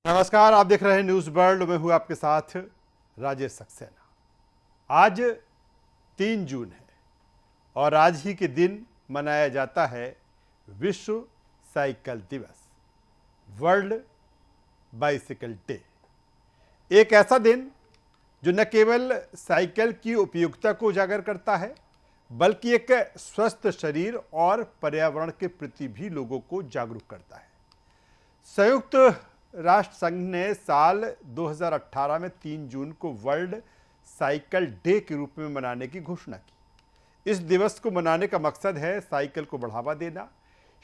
नमस्कार, आप देख रहे हैं न्यूज़ वर्ल्ड। मैं हूं आपके साथ राजेश सक्सेना। आज 3 जून है और आज ही के दिन मनाया जाता है विश्व साइकिल दिवस, वर्ल्ड बाइसिकल डे। एक ऐसा दिन जो न केवल साइकिल की उपयोगिता को उजागर करता है बल्कि एक स्वस्थ शरीर और पर्यावरण के प्रति भी लोगों को जागरूक करता है। संयुक्त राष्ट्र संघ ने साल 2018 में 3 जून को वर्ल्ड साइकिल डे के रूप में मनाने की घोषणा की। इस दिवस को मनाने का मकसद है साइकिल को बढ़ावा देना,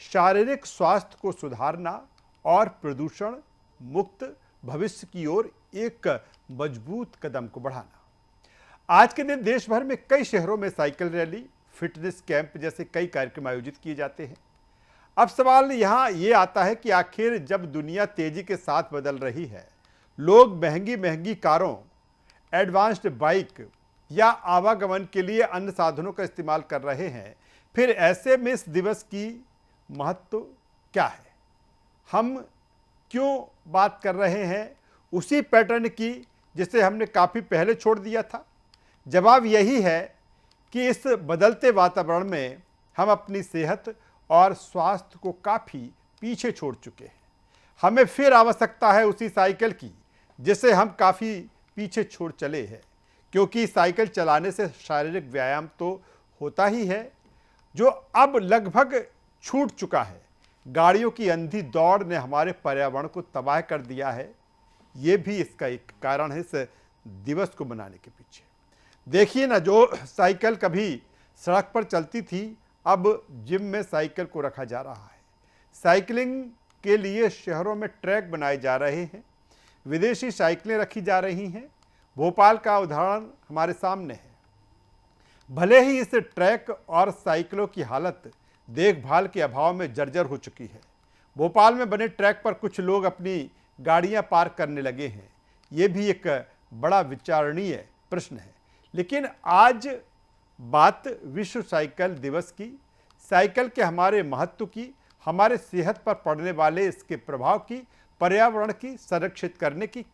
शारीरिक स्वास्थ्य को सुधारना और प्रदूषण मुक्त भविष्य की ओर एक मजबूत कदम को बढ़ाना। आज के दिन देश भर में कई शहरों में साइकिल रैली, फिटनेस कैंप जैसे कई कार्यक्रम आयोजित किए जाते हैं। अब सवाल यहाँ ये आता है कि आखिर जब दुनिया तेजी के साथ बदल रही है, लोग महंगी महंगी कारों, एडवांस्ड बाइक या आवागमन के लिए अन्य साधनों का इस्तेमाल कर रहे हैं, फिर ऐसे में इस दिवस की महत्व क्या है? हम क्यों बात कर रहे हैं उसी पैटर्न की जिसे हमने काफ़ी पहले छोड़ दिया था? जवाब यही है कि इस बदलते वातावरण में हम अपनी सेहत और स्वास्थ्य को काफ़ी पीछे छोड़ चुके हैं। हमें फिर आवश्यकता है उसी साइकिल की जिसे हम काफ़ी पीछे छोड़ चले हैं, क्योंकि साइकिल चलाने से शारीरिक व्यायाम तो होता ही है जो अब लगभग छूट चुका है। गाड़ियों की अंधी दौड़ ने हमारे पर्यावरण को तबाह कर दिया है। ये भी इसका एक कारण है इस दिवस को मनाने के पीछे। देखिए ना, जो साइकिल कभी सड़क पर चलती थी अब जिम में साइकिल को रखा जा रहा है। साइकिलिंग के लिए शहरों में ट्रैक बनाए जा रहे हैं, विदेशी साइकिलें रखी जा रही हैं। भोपाल का उदाहरण हमारे सामने है। भले ही इस ट्रैक और साइकिलों की हालत देखभाल के अभाव में जर्जर हो चुकी है। भोपाल में बने ट्रैक पर कुछ लोग अपनी गाड़ियां पार्क करने लगे हैं। ये भी एक बड़ा विचारणीय प्रश्न है। लेकिन आज बात विश्व साइकिल दिवस की, साइकिल के हमारे महत्व की, हमारे सेहत पर पड़ने वाले इसके प्रभाव की, पर्यावरण की संरक्षित करने की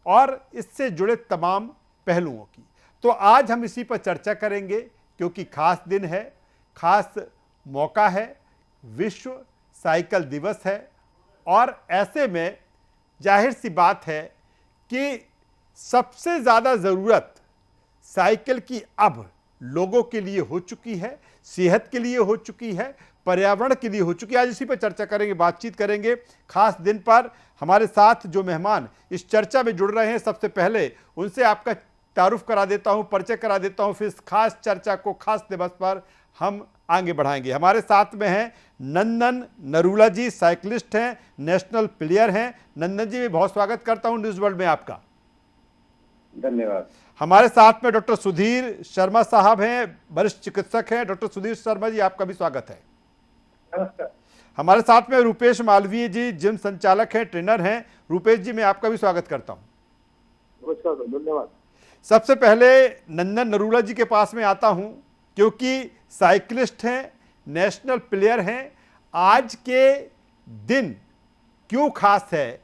और इससे जुड़े तमाम पहलुओं की। तो आज हम इसी पर चर्चा करेंगे, क्योंकि खास दिन है, खास मौका है, विश्व साइकिल दिवस है। और ऐसे में जाहिर सी बात है कि सबसे ज़्यादा ज़रूरत साइकिल की अब लोगों के लिए हो चुकी है, सेहत के लिए हो चुकी है, पर्यावरण के लिए हो चुकी है। आज इसी पर चर्चा करेंगे, बातचीत करेंगे। खास दिन पर हमारे साथ जो मेहमान इस चर्चा में जुड़ रहे हैं, सबसे पहले उनसे आपका तारुफ करा देता हूं, परिचय करा देता हूं, फिर इस खास चर्चा को खास दिवस पर हम आगे बढ़ाएंगे। हमारे साथ में हैं नंदन नरूला जी, साइकिलिस्ट हैं, नेशनल प्लेयर हैं। नंदन जी, मैं बहुत स्वागत करता हूं न्यूज़ वर्ल्ड में आपका। धन्यवाद। हमारे साथ में डॉक्टर सुधीर शर्मा साहब हैं, वरिष्ठ चिकित्सक हैं। डॉक्टर सुधीर शर्मा जी, आपका भी स्वागत है। नमस्कार। हमारे साथ में रूपेश मालवीय जी, जिम संचालक हैं, ट्रेनर हैं। रूपेश जी, मैं आपका भी स्वागत करता हूं। नमस्कार, धन्यवाद। सबसे पहले नंदन नरूला जी के पास में आता हूं, क्योंकि साइकिलिस्ट हैं, नेशनल प्लेयर हैं। आज के दिन क्यों खास है?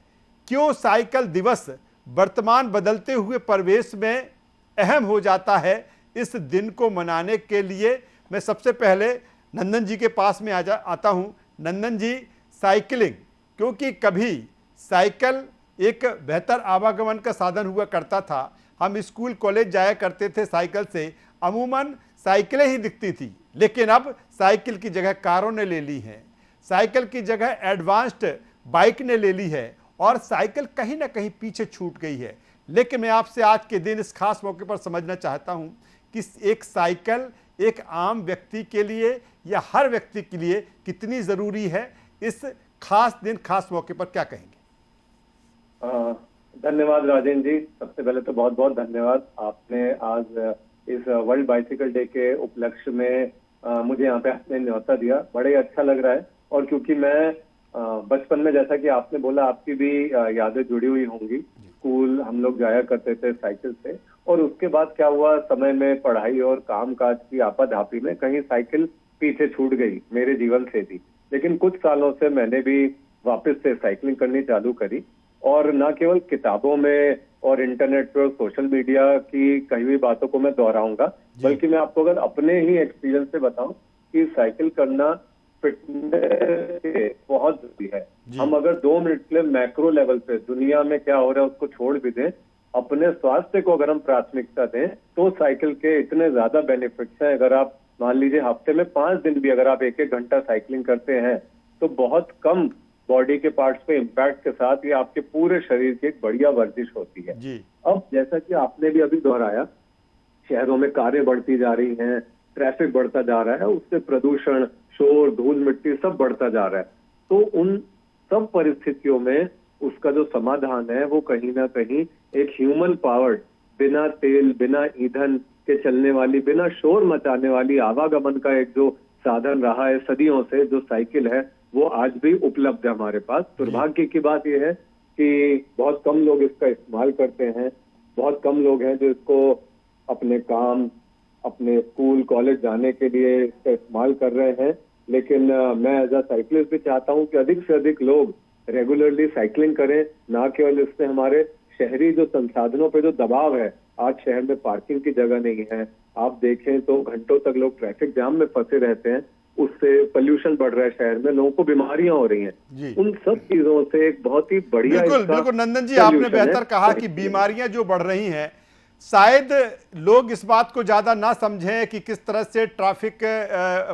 क्यों साइकिल दिवस वर्तमान बदलते हुए परिवेश में अहम हो जाता है? इस दिन को मनाने के लिए मैं सबसे पहले नंदन जी के पास में आता हूं। नंदन जी, साइकिलिंग, क्योंकि कभी साइकिल एक बेहतर आवागमन का साधन हुआ करता था। हम स्कूल कॉलेज जाया करते थे साइकिल से, अमूमन साइकिलें ही दिखती थी। लेकिन अब साइकिल की जगह कारों ने ले ली है, साइकिल की जगह एडवांस्ड बाइक ने ले ली है और साइकिल कहीं ना कहीं पीछे छूट गई है। लेकिन मैं आपसे आज के दिन इस खास मौके पर समझना चाहता हूं कि एक साइकिल एक आम व्यक्ति के लिए या हर व्यक्ति के लिए कितनी ज़रूरी है? इस खास दिन, खास मौके पर क्या कहेंगे? धन्यवाद राजेंद्र जी। सबसे पहले तो बहुत बहुत धन्यवाद। आपने आज इस वर्ल्ड बाइसिकल डे के उपलक्ष्य में मुझे यहाँ पे आपने न्योता दिया, बड़े अच्छा लग रहा है। और क्योंकि मैं बचपन में, जैसा कि आपने बोला, आपकी भी यादें जुड़ी हुई होंगी। स्कूल हम लोग जाया करते थे साइकिल से, और उसके बाद क्या हुआ, समय में पढ़ाई और काम काज की आपाधापी में कहीं साइकिल पीछे छूट गई मेरे जीवन से भी। लेकिन कुछ सालों से मैंने भी वापस से साइकिलिंग करनी चालू करी। और ना केवल किताबों में और इंटरनेट पर सोशल मीडिया की कही हुई बातों को मैं दोहराऊंगा, बल्कि मैं आपको अगर अपने ही एक्सपीरियंस से बताऊं कि साइकिल करना फिटनेस के बहुत जरूरी है। हम अगर 2 मिनट के लिए मैक्रो लेवल पे दुनिया में क्या हो रहा है उसको छोड़ भी दें, अपने स्वास्थ्य को अगर हम प्राथमिकता दें, तो साइकिल के इतने ज्यादा बेनिफिट्स हैं। अगर आप मान लीजिए हफ्ते में 5 दिन भी अगर आप 1-1 घंटा साइकिलिंग करते हैं, तो बहुत कम बॉडी के पार्ट्स पे इम्पैक्ट के साथ ये आपके पूरे शरीर की एक बढ़िया वर्जिश होती है। जी अब जैसा कि आपने भी अभी दोहराया, शहरों में कारें बढ़ती जा रही हैं, ट्रैफिक बढ़ता जा रहा है, उससे प्रदूषण, शोर, धूल मिट्टी सब बढ़ता जा रहा है। तो उन सब परिस्थितियों में उसका जो समाधान है वो कहीं ना कहीं एक ह्यूमन पावर्ड, बिना तेल बिना ईंधन के चलने वाली, बिना शोर मचाने वाली आवागमन का एक जो साधन रहा है सदियों से, जो साइकिल है, वो आज भी उपलब्ध है हमारे पास। दुर्भाग्य की बात यह है कि बहुत कम लोग इसका इस्तेमाल करते हैं, बहुत कम लोग हैं जो इसको अपने काम, अपने स्कूल कॉलेज जाने के लिए इसका इस्तेमाल कर रहे हैं। लेकिन मैं एज अ साइकिलिस्ट भी चाहता हूं कि अधिक से अधिक लोग रेगुलरली साइकिलिंग करें। ना केवल इससे हमारे शहरी जो संसाधनों पे जो दबाव है, आज शहर में पार्किंग की जगह नहीं है, आप देखें तो घंटों तक लोग ट्रैफिक जाम में फंसे रहते हैं, उससे पोल्यूशन बढ़ रहा है, शहर में लोगों को बीमारियां हो रही हैं। उन सब चीजों से एक बहुत ही बढ़िया बिल्कुल इसका बिल्कुल नंदन जी, आपने solution है। बेहतर कहा कि बीमारियां जो बढ़ रही हैं, शायद लोग इस बात को ज़्यादा ना समझें कि किस तरह से ट्रैफिक,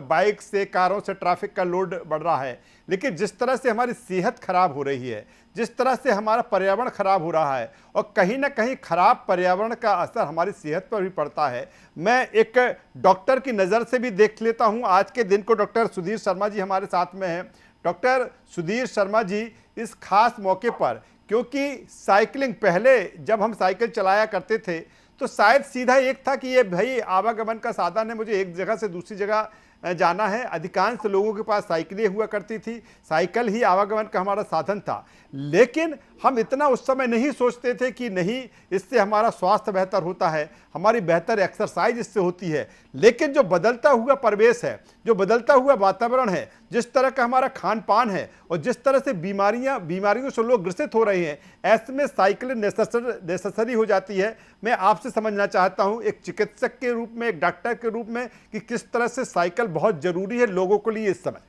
बाइक से, कारों से ट्रैफिक का लोड बढ़ रहा है, लेकिन जिस तरह से हमारी सेहत खराब हो रही है, जिस तरह से हमारा पर्यावरण खराब हो रहा है, और कहीं ना कहीं खराब पर्यावरण का असर हमारी सेहत पर भी पड़ता है। मैं एक डॉक्टर की नज़र से भी देख लेता हूं आज के दिन को। डॉक्टर सुधीर शर्मा जी हमारे साथ में हैं। डॉक्टर सुधीर शर्मा जी, इस खास मौके पर, क्योंकि साइकिलिंग पहले जब हम साइकिल चलाया करते थे तो शायद सीधा एक था कि ये भाई आवागमन का साधन है, मुझे एक जगह से दूसरी जगह जाना है। अधिकांश लोगों के पास साइकिलें हुआ करती थी, साइकिल ही आवागमन का हमारा साधन था। लेकिन हम इतना उस समय नहीं सोचते थे कि नहीं, इससे हमारा स्वास्थ्य बेहतर होता है, हमारी बेहतर एक्सरसाइज इससे होती है। लेकिन जो बदलता हुआ परिवेश है, जो बदलता हुआ वातावरण है, जिस तरह का हमारा खान पान है, और जिस तरह से बीमारियों से लोग ग्रसित हो रहे हैं, ऐसे में साइकिल नेसेसरी हो जाती है। मैं आपसे समझना चाहता हूं एक चिकित्सक के रूप में, एक डॉक्टर के रूप में, कि किस तरह से साइकिल बहुत जरूरी है लोगों के लिए इस समय।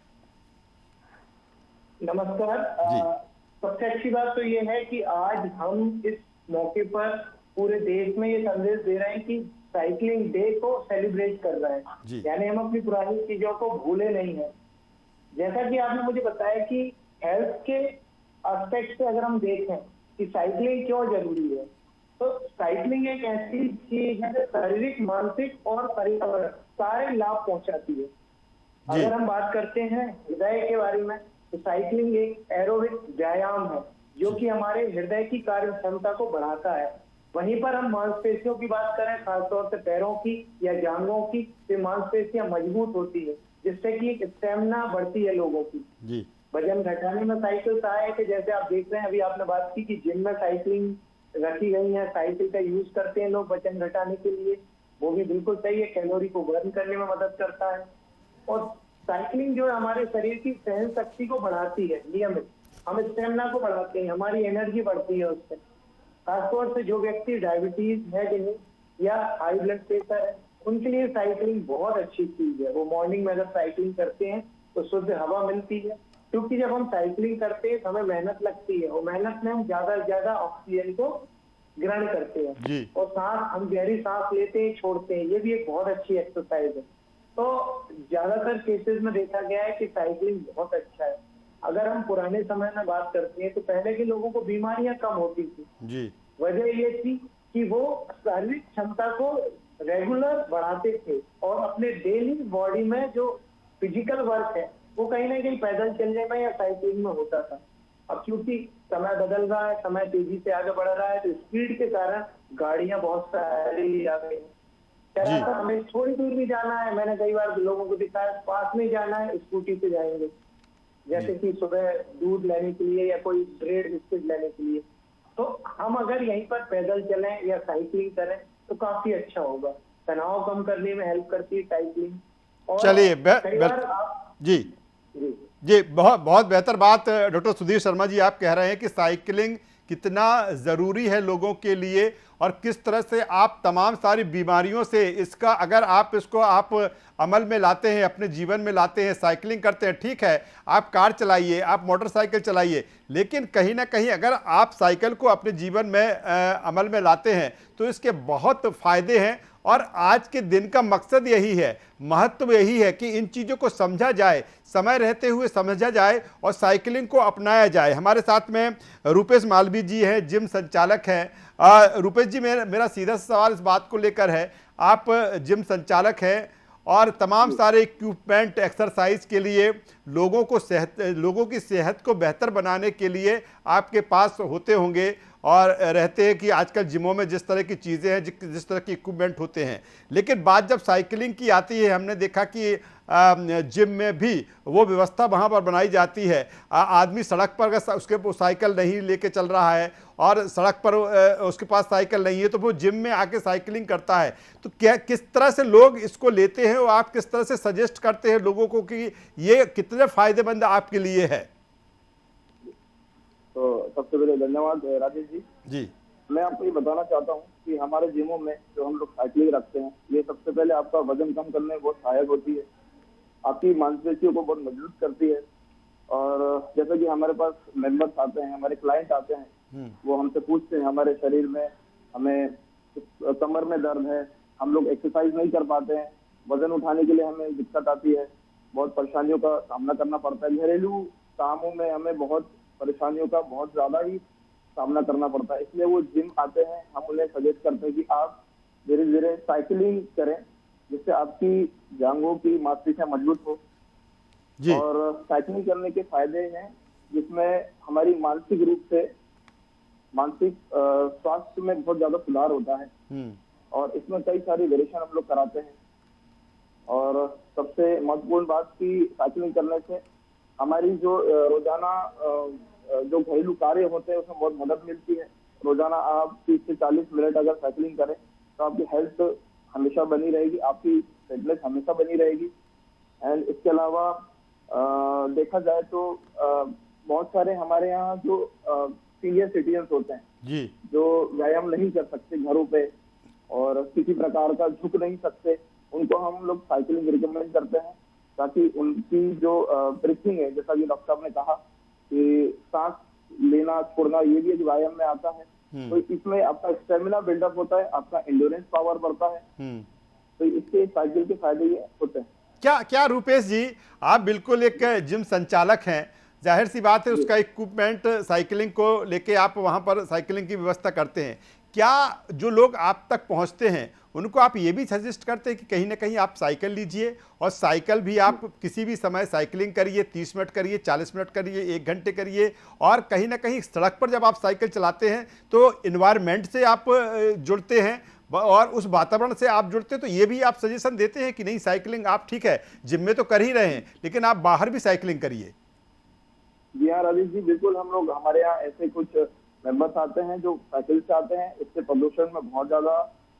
नमस्कार। सबसे अच्छी बात तो ये है कि आज हम इस मौके पर पूरे देश में ये संदेश दे रहे हैं कि साइकिलिंग डे को सेलिब्रेट कर रहे हैं, यानी हम अपनी पुरानी चीजों को भूले नहीं है। जैसा कि आपने मुझे बताया कि हेल्थ के एस्पेक्ट से अगर हम देखें कि साइकिलिंग क्यों जरूरी है, तो साइकिलिंग एक ऐसी चीज है जो शारीरिक, मानसिक और पर्यावरण सारे लाभ पहुंचाती है। अगर हम बात करते हैं हृदय के बारे में, तो साइकिलिंग एक एरोबिक व्यायाम है जो कि हमारे हृदय की कार्य क्षमता को बढ़ाता है। वहीं पर हम मांसपेशियों की बात करें, खासतौर से पैरों की या जांघों की, तो मांसपेशियां मजबूत होती है, जिससे कि एक स्टेमिना बढ़ती है लोगों की। वजन घटाने में साइकिल सहायक है। जैसे आप देख रहे हैं, अभी आपने बात की कि जिम में साइकिलिंग रखी गई है, साइकिल का यूज करते हैं लोग वजन घटाने के लिए, वो भी बिल्कुल सही है, कैलोरी को बर्न करने में मदद करता है। और साइकिलिंग जो है हमारे शरीर की सहन शक्ति को बढ़ाती है, नियमित हम स्टेमिना को बढ़ाते हैं, हमारी एनर्जी बढ़ती है उससे। खासतौर से जो व्यक्ति डायबिटीज है जिन्हें, या हाई ब्लड प्रेशर है, उनके लिए साइकिलिंग बहुत अच्छी चीज है। वो मॉर्निंग में अगर साइकिलिंग करते हैं तो शुद्ध हवा मिलती है, क्योंकि जब हम साइकिलिंग करते हैं तो हमें मेहनत लगती है, और मेहनत में हम ज्यादा से ज्यादा ऑक्सीजन को ग्रहण करते हैं, और सांस, हम गहरी सांस लेते हैं, छोड़ते हैं, ये भी एक बहुत अच्छी एक्सरसाइज है। तो ज्यादातर केसेस में देखा गया है कि साइकिलिंग बहुत अच्छा है। अगर हम पुराने समय में बात करते हैं तो पहले के लोगों को बीमारियां कम होती थी। वजह ये थी कि वो शारीरिक क्षमता को रेगुलर बढ़ाते थे, और अपने डेली बॉडी में जो फिजिकल वर्क है वो कहीं ना कहीं पैदल चलने में या साइकिलिंग में होता था। अब क्योंकि समय बदल रहा है, समय तेजी से आगे बढ़ रहा है, तो स्पीड के कारण गाड़ियां बहुत सारी आ गई। हमें थोड़ी दूर भी जाना है, मैंने कई बार लोगों को दिखाया, पास में जाना है स्कूटी पे जाएंगे, जैसे कि सुबह दूध लेने के लिए या कोई ब्रेड बिस्किट लेने के लिए। तो हम अगर यहीं पर पैदल चलें या साइकिलिंग करें तो काफी अच्छा होगा। तनाव कम करने में हेल्प करती है साइकिलिंग। और चलिए जी, बहुत बहुत बेहतर बात डॉक्टर सुधीर शर्मा जी आप कह रहे हैं कि साइकिलिंग कितना ज़रूरी है लोगों के लिए, और किस तरह से आप तमाम सारी बीमारियों से इसका अगर आप इसको आप अमल में लाते हैं, अपने जीवन में लाते हैं, साइकिलिंग करते हैं, ठीक है आप कार चलाइए, आप मोटरसाइकिल चलाइए, लेकिन कहीं ना कहीं अगर आप साइकिल को अपने जीवन में अमल में लाते हैं तो इसके बहुत फ़ायदे हैं। और आज के दिन का मकसद यही है, महत्व यही है कि इन चीज़ों को समझा जाए, समय रहते हुए समझा जाए और साइकिलिंग को अपनाया जाए। हमारे साथ में रूपेश मालवीय जी हैं, जिम संचालक हैं। रूपेश जी, मेरा सीधा सा सवाल इस बात को लेकर है, आप जिम संचालक हैं और तमाम सारे इक्विपमेंट एक्सरसाइज के लिए लोगों की सेहत को बेहतर बनाने के लिए आपके पास होते होंगे और रहते हैं कि आजकल जिमों में जिस तरह की चीज़ें हैं, जिस तरह के इक्विपमेंट होते हैं, लेकिन बात जब साइकिलिंग की आती है, हमने देखा कि जिम में भी वो व्यवस्था वहाँ पर बनाई जाती है। आदमी सड़क पर अगर उसके साइकिल नहीं लेके चल रहा है और सड़क पर उसके पास साइकिल नहीं है तो वो जिम में आके साइकिलिंग करता है। तो क्या किस तरह से लोग इसको लेते हैं और आप किस तरह से सजेस्ट करते हैं लोगों को कि ये कितने फ़ायदेमंद आपके लिए है? तो सबसे पहले धन्यवाद राजेश जी। जी, मैं आपको ये बताना चाहता हूँ कि हमारे जिमों में जो हम लोग साइकिलिंग रखते हैं, ये सबसे पहले आपका वजन कम करने में बहुत सहायक होती है, आपकी मांसपेशियों को बहुत मजबूत करती है। और जैसे कि हमारे पास मेंबर्स आते हैं, हमारे क्लाइंट आते हैं, वो हमसे पूछते हैं हमारे शरीर में हमें कमर में दर्द है, हम लोग एक्सरसाइज नहीं कर पाते हैं, वजन उठाने के लिए हमें दिक्कत आती है, बहुत परेशानियों का सामना करना पड़ता है, घरेलू कामों में हमें बहुत परेशानियों का बहुत ज्यादा ही सामना करना पड़ता है, इसलिए वो जिम आते हैं। हम उन्हें सजेस्ट करते हैं कि आप धीरे धीरे साइकिलिंग करें जिससे आपकी जांघों की मांसपेशियां मजबूत हो। और साइकिलिंग करने के फायदे हैं जिसमें हमारी मानसिक स्वास्थ्य में बहुत ज्यादा सुधार होता है और इसमें कई सारी वेरिएशन हम लोग कराते हैं। और सबसे महत्वपूर्ण बात की साइकिलिंग करने से हमारी जो रोजाना जो घरेलू कार्य होते हैं उसमें बहुत मदद मिलती है। रोजाना आप 30 से 40 मिनट अगर साइकिलिंग करें तो आपकी हेल्थ हमेशा बनी रहेगी, आपकी फिटनेस हमेशा बनी रहेगी। एंड इसके अलावा देखा जाए तो बहुत सारे हमारे यहाँ जो सीनियर सिटीजन होते हैं जी, जो व्यायाम नहीं कर सकते घरों पे और किसी प्रकार का झुक नहीं सकते, उनको हम लोग साइकिलिंग रिकमेंड करते हैं ताकि उनकी जो ब्रीथिंग है, जैसा कि डॉक्टर साहब ने कहा कि सांस लेना छोड़ना ये भी एक व्यायाम में आता है, तो इसमें आपका स्टेमिना बिल्डअप होता है, आपका एंड्योरेंस पावर बढ़ता है। तो इससे साइकिल के फायदे ये होते हैं। क्या रूपेश जी, आप बिल्कुल एक जिम संचालक हैं, जाहिर सी बात है उसका इक्विपमेंट साइकिलिंग को लेके आप वहाँ पर साइकिलिंग की व्यवस्था करते हैं। क्या जो लोग आप तक पहुँचते हैं उनको आप ये भी सजेस्ट करते हैं कि कहीं ना कहीं आप साइकिल लीजिए और साइकिल भी आप किसी भी समय साइकिलिंग करिए, 30 मिनट करिए, 40 मिनट करिए, 1 घंटे करिए, और कहीं ना कहीं सड़क पर जब आप साइकिल चलाते हैं तो इन्वायरमेंट से आप जुड़ते हैं और उस वातावरण से आप जुड़ते हैं, तो ये भी आप सजेशन देते हैं कि नहीं साइकिलिंग आप ठीक है जिम में तो कर ही रहे हैं लेकिन आप बाहर भी साइकिलिंग करिए? जी हाँ राजेश जी, बिल्कुल। हम लोग हमारे यहाँ ऐसे कुछ मेंबर्स आते हैं जो साइकिल से आते हैं, इससे प्रदूषण में बहुत ज्यादा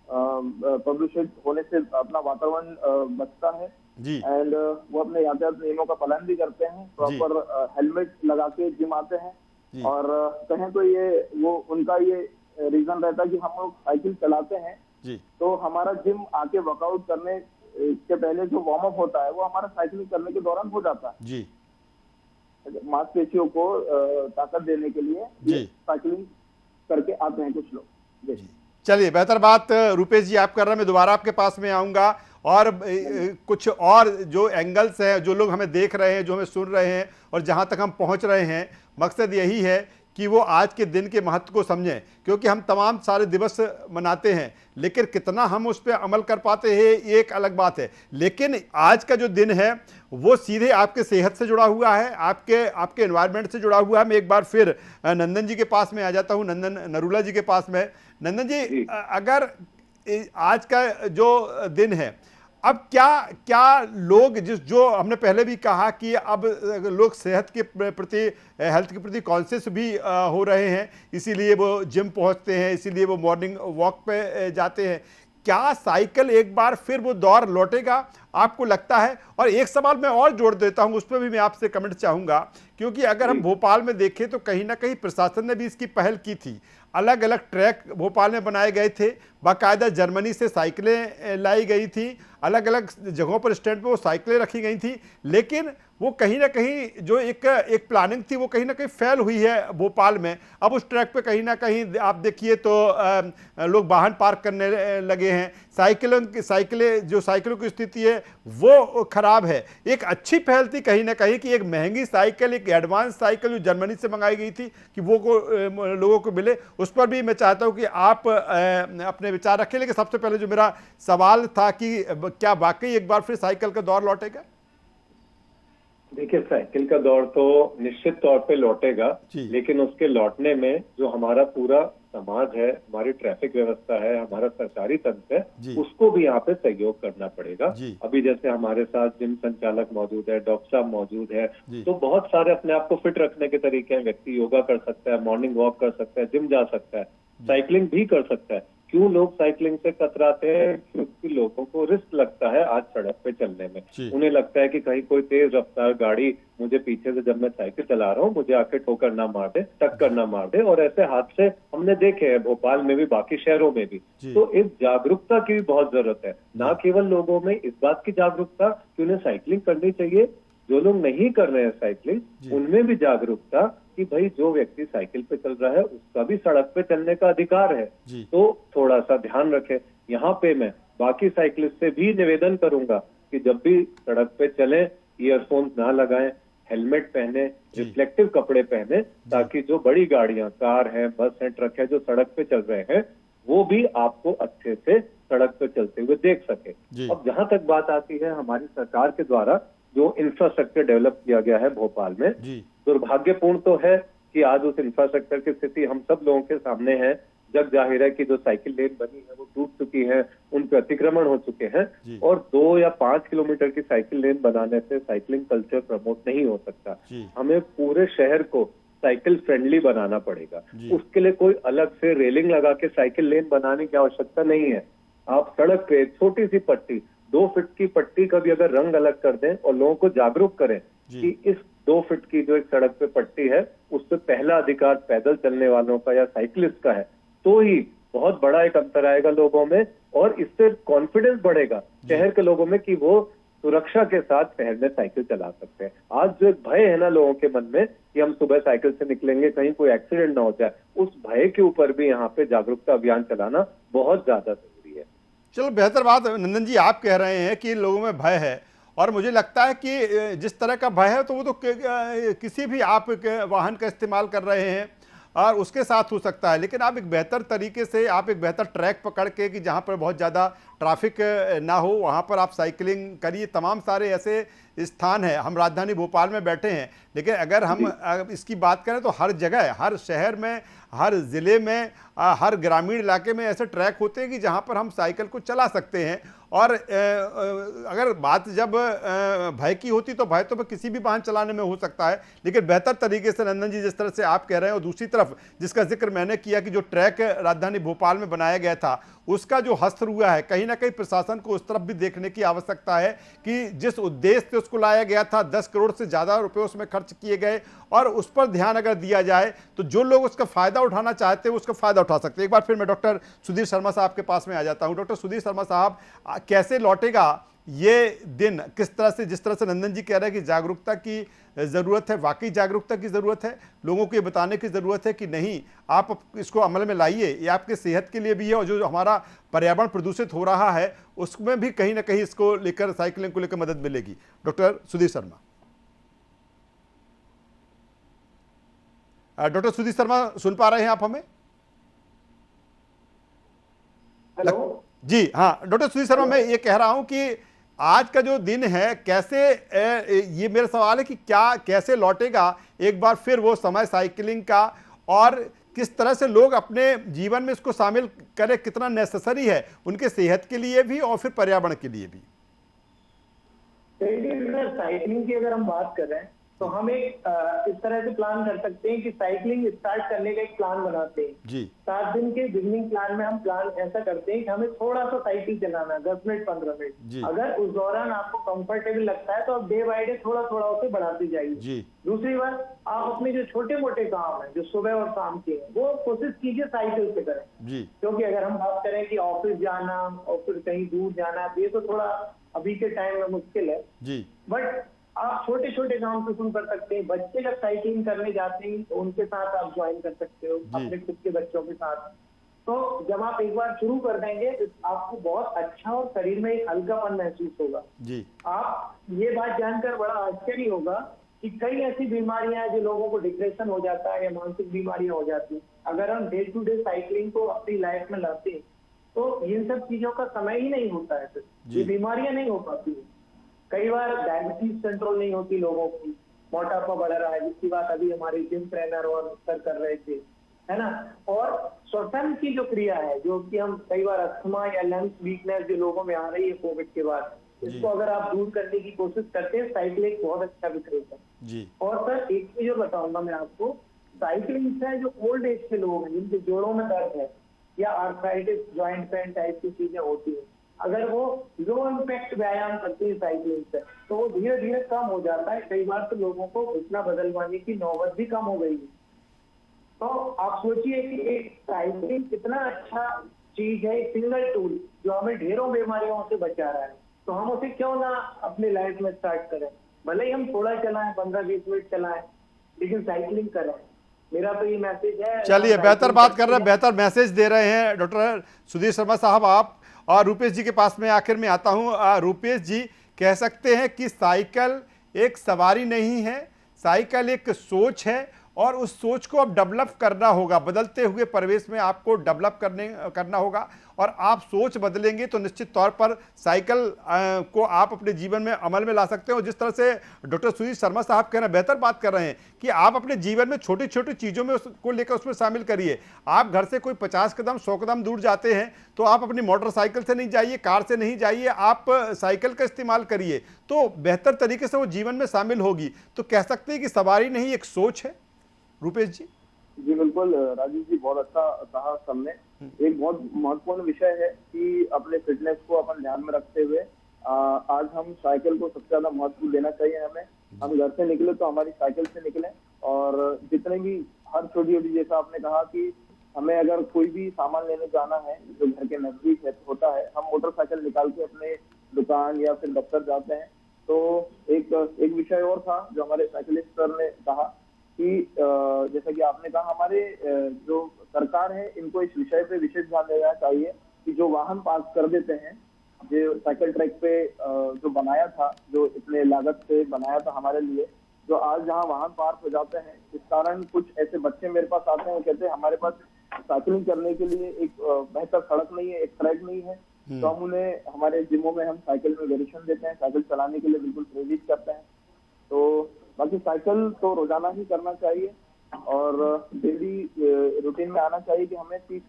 प्रदूषित होने से अपना वातावरण बचता है जी। एंड वो अपने यातायात नियमों का पालन भी करते हैं, प्रॉपर हेलमेट लगा के जिम आते हैं। और कहें तो ये वो उनका ये रीजन रहता है कि हम लोग साइकिल चलाते हैं जी, तो हमारा जिम आके वर्कआउट करने के पहले जो वार्म अप होता है वो हमारा साइकिलिंग करने के दौरान हो जाता है जी, मांसपेशियों को ताकत देने के लिए साइकिलिंग करके आते हैं कुछ लोग। जी, चलिए, बेहतर बात रूपेश जी आप कर रहे हैं। मैं दोबारा आपके पास में आऊँगा और कुछ और जो एंगल्स हैं, जो लोग हमें देख रहे हैं, जो हमें सुन रहे हैं और जहाँ तक हम पहुँच रहे हैं, मकसद यही है कि वो आज के दिन के महत्व को समझें, क्योंकि हम तमाम सारे दिवस मनाते हैं लेकिन कितना हम उस पर अमल कर पाते हैं ये एक अलग बात है। लेकिन आज का जो दिन है वो सीधे आपके सेहत से जुड़ा हुआ है, आपके एनवायरनमेंट से जुड़ा हुआ है। मैं एक बार फिर नंदन जी के पास में आ जाता हूँ, नंदन नरूला जी के पास में। नंदन जी, अगर आज का जो दिन है, अब क्या लोग जो हमने पहले भी कहा कि अब लोग सेहत के प्रति, हेल्थ के प्रति कॉन्शियस भी हो रहे हैं, इसीलिए वो जिम पहुंचते हैं, इसीलिए वो मॉर्निंग वॉक पे जाते हैं। क्या साइकिल एक बार फिर वो दौर लौटेगा, आपको लगता है? और एक सवाल मैं और जोड़ देता हूं, उस पर भी मैं आपसे कमेंट चाहूंगा, क्योंकि अगर हम भोपाल में देखें तो कहीं ना कहीं प्रशासन ने भी इसकी पहल की थी। अलग अलग ट्रैक भोपाल में बनाए गए थे, बाकायदा जर्मनी से साइकिलें लाई गई थी, अलग अलग जगहों पर स्टैंड पे वो साइकिलें रखी गई थी, लेकिन वो कहीं ना कहीं जो एक प्लानिंग थी वो कहीं ना कहीं फेल हुई है भोपाल में। अब उस ट्रैक पे कहीं ना कहीं आप देखिए तो लोग वाहन पार्क करने लगे हैं, साइकिलों की स्थिति है वो खराब है। एक अच्छी पहल थी कहीं ना कहीं कि एक महंगी साइकिल, एक एडवांस साइकिल जो जर्मनी से मंगाई गई थी कि वो लोगों को मिले, उस पर भी मैं चाहता हूं कि आप अपने विचार रखें। लेकिन सबसे पहले जो मेरा सवाल था कि क्या वाकई एक बार फिर साइकिल का दौर लौटेगा? देखिए, साइकिल का दौर तो निश्चित तौर पे लौटेगा, लेकिन उसके लौटने में जो हमारा पूरा समाज है, हमारी ट्रैफिक व्यवस्था है, हमारा सरकारी तंत्र है, उसको भी यहाँ पे सहयोग करना पड़ेगा। अभी जैसे हमारे साथ जिम संचालक मौजूद है, डॉक्टर साहब मौजूद है, तो बहुत सारे अपने आप को फिट रखने के तरीके हैं। व्यक्ति योगा कर सकता है, मॉर्निंग वॉक कर सकता है, जिम जा सकता है, साइकिलिंग भी कर सकता है। क्यों लोग साइकिलिंग से कतराते हैं? क्योंकि लोगों को रिस्क लगता है आज सड़क पे चलने में। उन्हें लगता है कि कहीं कोई तेज रफ्तार गाड़ी मुझे पीछे से, जब मैं साइकिल चला रहा हूँ, मुझे आके ठोकर ना मार दे, टक्कर ना मार दे। और ऐसे हादसे हमने देखे हैं भोपाल में भी, बाकी शहरों में भी। तो इस जागरूकता की भी बहुत जरूरत है, ना केवल लोगों में इस बात की जागरूकता कि उन्हें साइकिलिंग करनी चाहिए, जो लोग नहीं कर रहे हैं साइकिलिंग उनमें भी जागरूकता कि भाई जो व्यक्ति साइकिल पे चल रहा है उसका भी सड़क पे चलने का अधिकार है, तो थोड़ा सा ध्यान रखें। यहाँ पे मैं बाकी साइकिलिस्ट से भी निवेदन करूंगा कि जब भी सड़क पे चलें ईयरफोन्स ना लगाएं, हेलमेट पहने, रिफ्लेक्टिव कपड़े पहने, ताकि जो बड़ी गाड़ियां, कार है, बस है, ट्रक है, जो सड़क पे चल रहे हैं वो भी आपको अच्छे से सड़क पे चलते हुए देख सके। अब जहां तक बात आती है हमारी सरकार के द्वारा जो इंफ्रास्ट्रक्चर डेवलप किया गया है भोपाल में, दुर्भाग्यपूर्ण तो है कि आज उस इंफ्रास्ट्रक्चर की स्थिति हम सब लोगों के सामने है। जग जाहिर है कि जो साइकिल लेन बनी है वो टूट चुकी है, उन पर अतिक्रमण हो चुके हैं, और 2 या 5 किलोमीटर की साइकिल लेन बनाने से साइकिलिंग कल्चर प्रमोट नहीं हो सकता। हमें पूरे शहर को साइकिल फ्रेंडली बनाना पड़ेगा। उसके लिए कोई अलग से रेलिंग लगा के साइकिल लेन बनाने की आवश्यकता नहीं है। आप सड़क पे छोटी सी पट्टी, 2 फीट की पट्टी का भी अगर रंग अलग कर दें और लोगों को जागरूक करें कि इस 2 फीट की जो एक सड़क पे पट्टी है उस पे पहला अधिकार पैदल चलने वालों का या साइकिलिस्ट का है, तो ही बहुत बड़ा एक अंतर आएगा लोगों में, और इससे कॉन्फिडेंस बढ़ेगा शहर के लोगों में कि वो सुरक्षा के साथ शहर में साइकिल चला सकते हैं। आज जो एक भय है ना लोगों के मन में कि हम सुबह साइकिल से निकलेंगे कहीं कोई एक्सीडेंट ना हो जाए, उस भय के ऊपर भी यहाँ पे जागरूकता अभियान चलाना बहुत ज्यादा जरूरी है। चलो, बेहतर बात नंदन जी आप कह रहे हैं कि लोगों में भय है, और मुझे लगता है कि जिस तरह का भय है तो वो तो किसी भी आप वाहन का इस्तेमाल कर रहे हैं और उसके साथ हो सकता है। लेकिन आप एक बेहतर तरीके से, आप एक बेहतर ट्रैक पकड़ के कि जहाँ पर बहुत ज़्यादा ट्रैफिक ना हो वहाँ पर आप साइकिलिंग करिए। तमाम सारे ऐसे स्थान है, हम राजधानी भोपाल में बैठे हैं, लेकिन अगर हम इसकी बात करें तो हर जगह, हर शहर में, हर ज़िले में, हर ग्रामीण इलाके में ऐसे ट्रैक होते हैं कि जहाँ पर हम साइकिल को चला सकते हैं। और अगर बात जब भय की होती तो भय तो किसी भी वाहन चलाने में हो सकता है, लेकिन बेहतर तरीके से नंदन जी जिस तरह से आप कह रहे हैं, और दूसरी तरफ जिसका जिक्र मैंने किया कि जो ट्रैक राजधानी भोपाल में बनाया गया था उसका जो हस्तर हुआ है, कहीं ना कहीं प्रशासन को उस तरफ भी देखने की आवश्यकता है कि जिस उद्देश्य से उसको लाया गया था 10 करोड़ से ज़्यादा रुपए उसमें खर्च किए गए, और उस पर ध्यान अगर दिया जाए तो जो लोग उसका फ़ायदा उठाना चाहते हैं उसका फ़ायदा उठा सकते हैं। एक बार फिर मैं डॉक्टर सुधीर शर्मा साहब के पास में आ जाता हूँ। डॉक्टर सुधीर शर्मा साहब, कैसे लौटेगा ये दिन? किस तरह से, जिस तरह से नंदन जी कह रहे हैं कि जागरूकता की ज़रूरत है, वाकई जागरूकता की ज़रूरत है, लोगों को ये बताने की ज़रूरत है कि नहीं आप इसको अमल में लाइए, ये आपके सेहत के लिए भी है, और जो हमारा पर्यावरण प्रदूषित हो रहा है उसमें भी कहीं ना कहीं इसको लेकर, साइकिलिंग को लेकर मदद मिलेगी। डॉक्टर सुधीर शर्मा। डॉक्टर सुधीर शर्मा सुन पा रहे हैं आप हमें? हेलो जी हाँ डॉक्टर सुधीर शर्मा, मैं ये कह रहा हूं कि आज का जो दिन है कैसे, ये मेरा सवाल है कि क्या कैसे लौटेगा एक बार फिर वो समय साइकिलिंग का, और किस तरह से लोग अपने जीवन में इसको शामिल करें, कितना नेसेसरी है उनके सेहत के लिए भी और फिर पर्यावरण के लिए भी? साइकिलिंग की अगर हम बात कर रहे हैं तो हम एक इस तरह से प्लान कर सकते हैं कि साइकिलिंग स्टार्ट करने का एक प्लान बनाते हैं जी 7 दिन के बिगनिंग प्लान में हम प्लान ऐसा करते हैं कि हमें थोड़ा सा साइकिल चलाना है 10 मिनट 15 जी। मिनट। अगर उस दौरान आपको कंफर्टेबल लगता है तो आप डे बाय डे थोड़ा थोड़ा उसे बढ़ाते जाइए। जी दूसरी बात, आप अपने जो छोटे मोटे काम है जो सुबह और शाम के हैं वो कोशिश कीजिए साइकिल से करें, जी क्योंकि अगर हम बात करें कि ऑफिस जाना और फिर कहीं दूर जाना ये तो थोड़ा अभी के टाइम में मुश्किल है, जी बट आप छोटे छोटे काम तो शुरू कर सकते हैं। बच्चे जब साइकिलिंग करने जाते हैं तो उनके साथ आप ज्वाइन कर सकते हो अपने खुद के बच्चों के साथ। तो जब आप एक बार शुरू कर देंगे तो आपको बहुत अच्छा और शरीर में एक हल्कापन महसूस होगा। जी आप ये बात जानकर बड़ा आश्चर्य होगा कि कई ऐसी बीमारियां हैं जो लोगों को डिप्रेशन हो जाता है या मानसिक बीमारियां हो जाती हैं। अगर हम डे टू डे साइकिलिंग को अपनी लाइफ में लाते हैं तो इन सब चीजों का समय ही नहीं होता है, फिर ये बीमारियां नहीं हो पाती है। कई बार डायबिटीज कंट्रोल नहीं होती लोगों की, मोटापा बढ़ रहा है जिसकी बात अभी हमारे जिम ट्रेनर और सर कर रहे थे, है ना। और श्वसन की जो क्रिया है जो कि हम कई बार अस्थमा या लंग्स वीकनेस जो लोगों में आ रही है कोविड के बाद, इसको अगर आप दूर करने की कोशिश करते हैं साइकिलिंग एक बहुत अच्छा विकल्प है जी। और सर एक चीज और बताऊंगा मैं आपको, साइकिलिंग से जो ओल्ड एज के लोग हैं जिनके जोड़ों में दर्द है या आर्थराइटिस ज्वाइंट पेन टाइप की चीजें होती है, अगर वो लो इम्पैक्ट व्यायाम करते हैं साइकिलिंग से तो वो धीरे धीरे कम हो जाता है। कई बार तो लोगों को घुटना बदलवाने की नौबत भी कम हो गई है। तो आप सोचिए कि एक साइकिलिंग कितना अच्छा चीज है, सिंगल टूल जो हमें ढेरों बीमारियों से बचा रहा है, तो हम उसे क्यों ना अपनी लाइफ में स्टार्ट करें। भले ही हम थोड़ा चलाएं 15-20 मिनट चलाएं लेकिन साइकिलिंग करें। मेरा तो ये मैसेज है। चलिए बेहतर बात कर रहे हैं, बेहतर मैसेज दे रहे हैं डॉक्टर सुधीर शर्मा साहब आप। और रूपेश जी के पास में आखिर में आता हूं। रूपेश जी, कह सकते हैं कि साइकिल एक सवारी नहीं है, साइकिल एक सोच है और उस सोच को अब डेवलप करना होगा। बदलते हुए परिवेश में आपको डेवलप करना होगा और आप सोच बदलेंगे तो निश्चित तौर पर साइकिल को आप अपने जीवन में अमल में ला सकते हो। जिस तरह से डॉक्टर सुधीर शर्मा साहब कह रहे हैं, बेहतर बात कर रहे हैं कि आप अपने जीवन में छोटी छोटी चीज़ों में उसको लेकर उसमें शामिल करिए। आप घर से कोई 50 कदम 100 कदम दूर जाते हैं तो आप अपनी मोटरसाइकिल से नहीं जाइए, कार से नहीं जाइए, आप साइकिल का इस्तेमाल करिए तो बेहतर तरीके से वो जीवन में शामिल होगी। तो कह सकते हैं कि सवारी नहीं एक सोच है। रूपेश जी। जी बिल्कुल राजीव जी, बहुत अच्छा कहा सबने। एक बहुत महत्वपूर्ण विषय है कि अपने फिटनेस को अपन ध्यान में रखते हुए आज हम साइकिल को सबसे ज्यादा महत्व देना चाहिए हमें। हम घर से निकले तो हमारी साइकिल से निकले और जितने भी हर छोटी छोटी, जैसा आपने कहा कि हमें अगर कोई भी सामान लेने जाना है जो घर के नजदीक है होता है, हम मोटरसाइकिल निकाल के अपने दुकान या फिर दफ्तर जाते हैं। तो एक विषय और था जो हमारे साइकिलिस्ट सर ने कहा कि जैसा कि आपने कहा, हमारे जो सरकार है इनको इस विषय पे विशेष ध्यान देना चाहिए कि जो वाहन पार्क कर देते हैं, जो साइकिल ट्रैक पे जो बनाया था, जो इतने लागत से बनाया था हमारे लिए, जो आज जहाँ वाहन पार्क हो जाते हैं, इस कारण कुछ ऐसे बच्चे मेरे पास आते हैं, वो कहते हैं हमारे पास साइकिलिंग करने के लिए एक बेहतर सड़क नहीं है, एक ट्रैक नहीं है। तो हम उन्हें हमारे जिमों में हम साइकिल में वेरिएशन देते हैं, साइकिल चलाने के लिए बिल्कुल प्रेरित करते हैं। तो बाकी साइकिल तो रोजाना ही करना चाहिए और डेली रूटीन में आना चाहिए कि हमें 20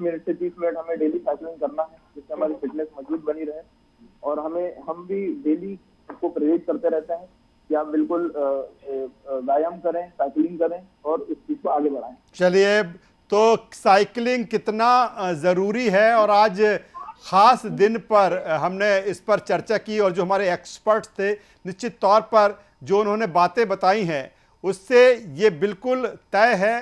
मिनट से 30 मिनट हमें डेली साइकिलिंग करना है, जिससे हमारी फिटनेस मजबूत बनी रहे। और हम भी डेली उसको प्रेरित करते रहते हैं कि आप बिल्कुल व्यायाम करें, साइकिलिंग करें और इस चीज को आगे बढ़ाएं। चलिए, तो साइकिलिंग कितना ज़रूरी है और आज ख़ास दिन पर हमने इस पर चर्चा की और जो हमारे एक्सपर्ट्स थे निश्चित तौर पर जो उन्होंने बातें बताई हैं उससे ये बिल्कुल तय है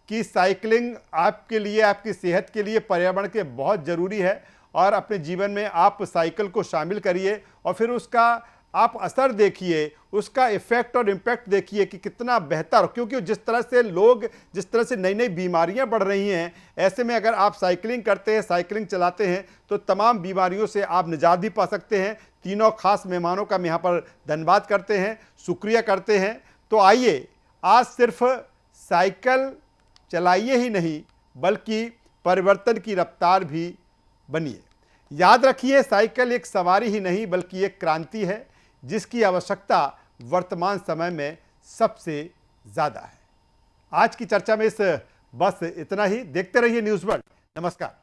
कि साइकिलिंग आपके लिए, आपकी सेहत के लिए, पर्यावरण के बहुत ज़रूरी है। और अपने जीवन में आप साइकिल को शामिल करिए और फिर उसका आप असर देखिए, उसका इफ़ेक्ट और इम्पैक्ट देखिए कि कितना बेहतर, क्योंकि जिस तरह से लोग, जिस तरह से नई नई बीमारियां बढ़ रही हैं, ऐसे में अगर आप साइकिलिंग करते हैं, साइकिलिंग चलाते हैं तो तमाम बीमारियों से आप निजात भी पा सकते हैं। तीनों खास मेहमानों का हम यहाँ पर धन्यवाद करते हैं, शुक्रिया करते हैं। तो आइए, आज सिर्फ साइकिल चलाइए ही नहीं बल्कि परिवर्तन की रफ्तार भी बनिए। याद रखिए, साइकिल एक सवारी ही नहीं बल्कि एक क्रांति है जिसकी आवश्यकता वर्तमान समय में सबसे ज़्यादा है। आज की चर्चा में बस इतना ही। देखते रहिए न्यूज़ वर्ल्ड। नमस्कार।